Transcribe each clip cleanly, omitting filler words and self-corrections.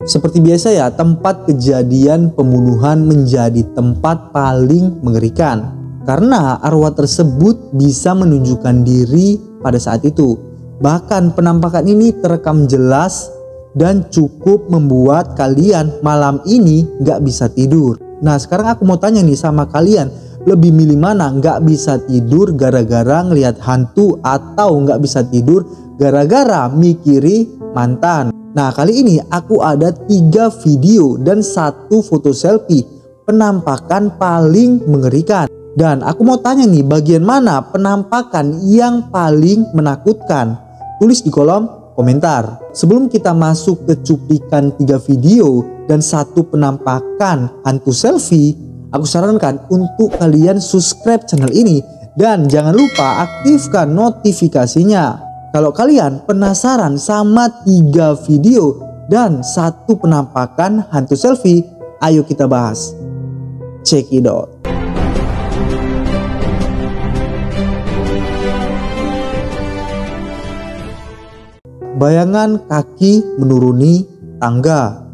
Seperti biasa ya, tempat kejadian pembunuhan menjadi tempat paling mengerikan karena arwah tersebut bisa menunjukkan diri pada saat itu. Bahkan penampakan ini terekam jelas dan cukup membuat kalian malam ini gak bisa tidur. Nah sekarang aku mau tanya nih sama kalian, lebih milih mana? Gak bisa tidur gara-gara ngelihat hantu atau gak bisa tidur gara-gara mikiri mantan? Nah kali ini aku ada 3 video dan 1 foto selfie penampakan paling mengerikan. Dan aku mau tanya nih, bagian mana penampakan yang paling menakutkan? Tulis di kolom komentar. Sebelum kita masuk ke cuplikan 3 video dan 1 penampakan hantu selfie, aku sarankan untuk kalian subscribe channel ini dan jangan lupa aktifkan notifikasinya. Kalau kalian penasaran sama 3 video dan 1 penampakan hantu selfie, ayo kita bahas. Check it out. Bayangan kaki menuruni tangga.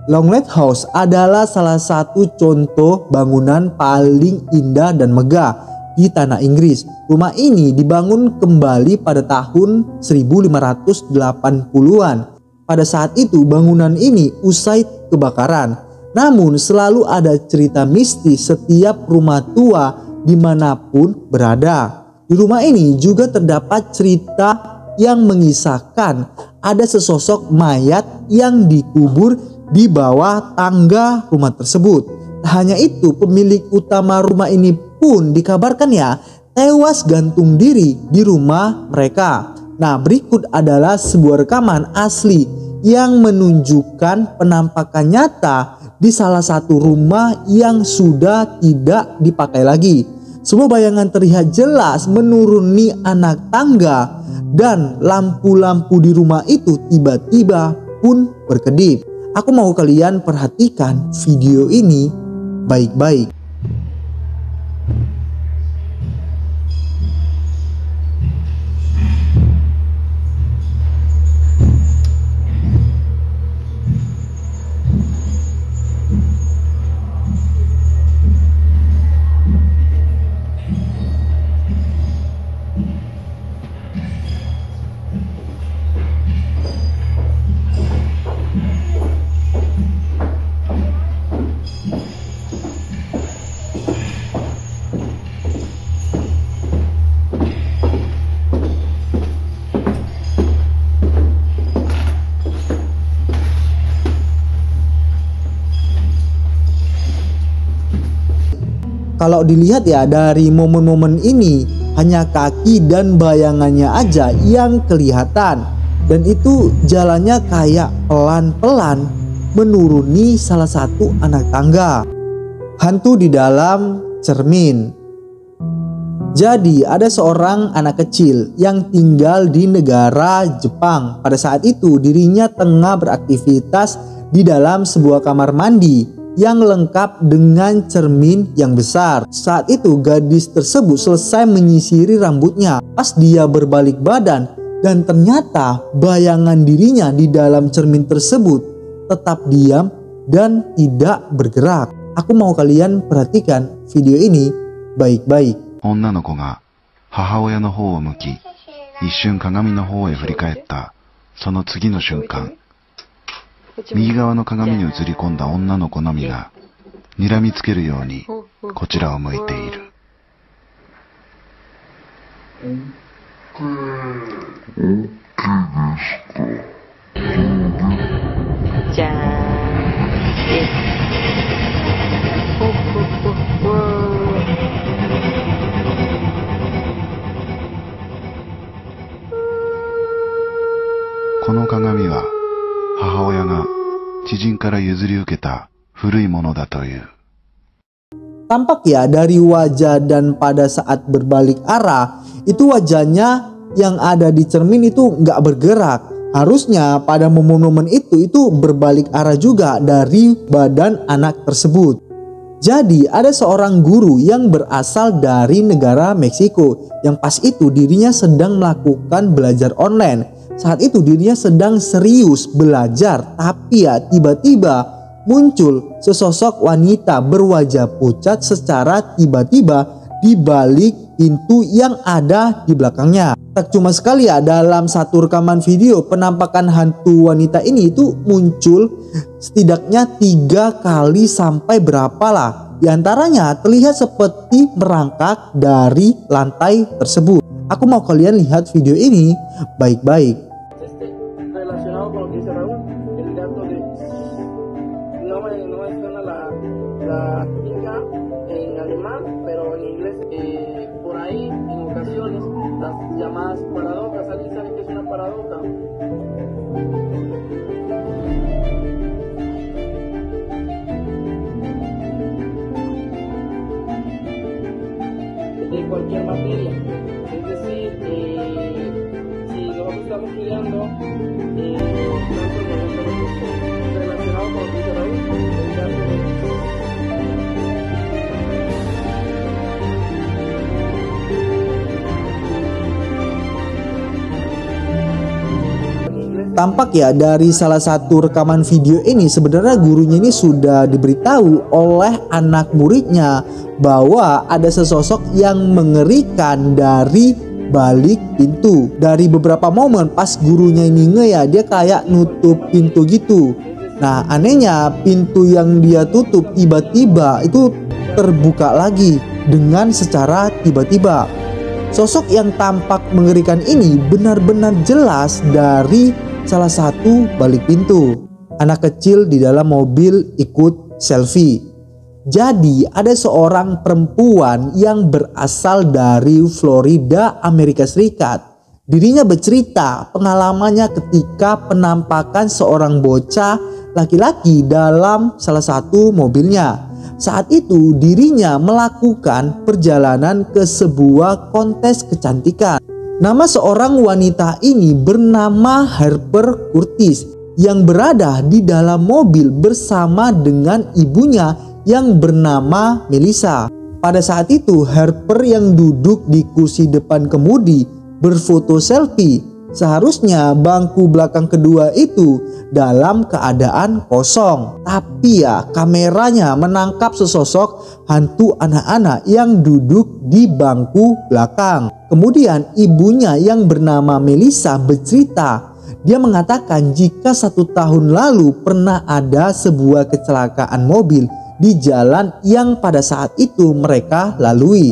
Longleat House adalah salah satu contoh bangunan paling indah dan megah di tanah Inggris. Rumah ini dibangun kembali pada tahun 1580-an. Pada saat itu bangunan ini usai kebakaran. Namun selalu ada cerita mistis setiap rumah tua dimanapun berada. Di rumah ini juga terdapat cerita yang mengisahkan ada sesosok mayat yang dikubur di bawah tangga rumah tersebut. Tak hanya itu, pemilik utama rumah ini pun dikabarkan ya tewas gantung diri di rumah mereka. Nah berikut adalah sebuah rekaman asli yang menunjukkan penampakan nyata di salah satu rumah yang sudah tidak dipakai lagi. Sebuah bayangan terlihat jelas menuruni anak tangga dan lampu-lampu di rumah itu tiba-tiba pun berkedip. Aku mau kalian perhatikan video ini baik-baik. Kalau dilihat ya dari momen-momen ini hanya kaki dan bayangannya aja yang kelihatan. Dan itu jalannya kayak pelan-pelan menuruni salah satu anak tangga. Hantu di dalam cermin. Jadi ada seorang anak kecil yang tinggal di negara Jepang. Pada saat itu dirinya tengah beraktivitas di dalam sebuah kamar mandi yang lengkap dengan cermin yang besar. Saat itu gadis tersebut selesai menyisiri rambutnya. Pas dia berbalik badan dan ternyata bayangan dirinya di dalam cermin tersebut tetap diam dan tidak bergerak. Aku mau kalian perhatikan video ini baik-baik. 女の子が母親の方を向き、一瞬鏡の方へ振り返った。その次の瞬間、右側の鏡に映り込んだ女の子のみが睨みつけるようにこちらを向いている。じゃーん。この鏡は母親が知人から譲り受けた古いものだという。Tampak ya dari wajah dan pada saat berbalik arah itu wajahnya yang ada di cermin itu nggak bergerak. Harusnya pada momen-momen itu berbalik arah juga dari badan anak tersebut. Jadi ada seorang guru yang berasal dari negara Meksiko yang pas itu dirinya sedang melakukan belajar online Saat itu dirinya sedang serius belajar, tapi ya tiba-tiba muncul sesosok wanita berwajah pucat secara tiba-tiba di balik pintu yang ada di belakangnya. Tak cuma sekali ya, dalam satu rekaman video penampakan hantu wanita ini itu muncul setidaknya 3 kali sampai berapa lah. Di antaranya terlihat seperti merangkak dari lantai tersebut. Aku mau kalian lihat video ini baik-baik. De cualquier materia, es decir, si nosotros estamos estudiando relacionado con lo que dice Raúl, Tampak ya dari salah satu rekaman video ini sebenarnya gurunya ini sudah diberitahu oleh anak muridnya bahwa ada sesosok yang mengerikan dari balik pintu. Dari beberapa momen pas gurunya ini ya, dia kayak nutup pintu gitu. Nah anehnya pintu yang dia tutup tiba-tiba itu terbuka lagi dengan secara tiba-tiba. Sosok yang tampak mengerikan ini benar-benar jelas dari salah satu balik pintu. Anak kecil di dalam mobil ikut selfie. Jadi ada seorang perempuan yang berasal dari Florida, Amerika Serikat. Dirinya bercerita pengalamannya ketika penampakan seorang bocah laki-laki dalam salah satu mobilnya. Saat itu dirinya melakukan perjalanan ke sebuah kontes kecantikan. Nama seorang wanita ini bernama Harper Curtis yang berada di dalam mobil bersama dengan ibunya yang bernama Melissa. Pada saat itu Harper yang duduk di kursi depan kemudi berfoto selfie. Seharusnya bangku belakang kedua itu dalam keadaan kosong. Tapi ya kameranya menangkap sesosok hantu anak-anak yang duduk di bangku belakang. Kemudian ibunya yang bernama Melissa bercerita. Dia mengatakan jika 1 tahun lalu pernah ada sebuah kecelakaan mobil di jalan yang pada saat itu mereka lalui.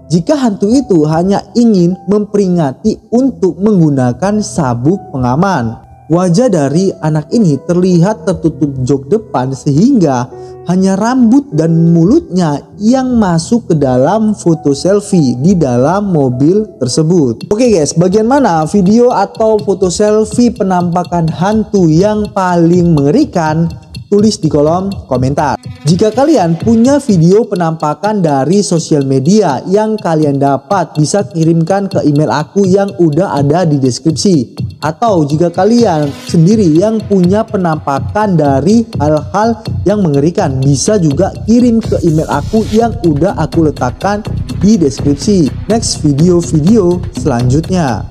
Jika hantu itu hanya ingin memperingati untuk menggunakan sabuk pengaman. Wajah dari anak ini terlihat tertutup jok depan sehingga hanya rambut dan mulutnya yang masuk ke dalam foto selfie di dalam mobil tersebut. Oke guys, bagian mana video atau foto selfie penampakan hantu yang paling mengerikan? Tulis di kolom komentar. Jika kalian punya video penampakan dari sosial media yang kalian dapat, bisa kirimkan ke email aku yang udah ada di deskripsi. Atau jika kalian sendiri yang punya penampakan dari hal-hal yang mengerikan, bisa juga kirim ke email aku yang udah aku letakkan di deskripsi. Next video-video selanjutnya.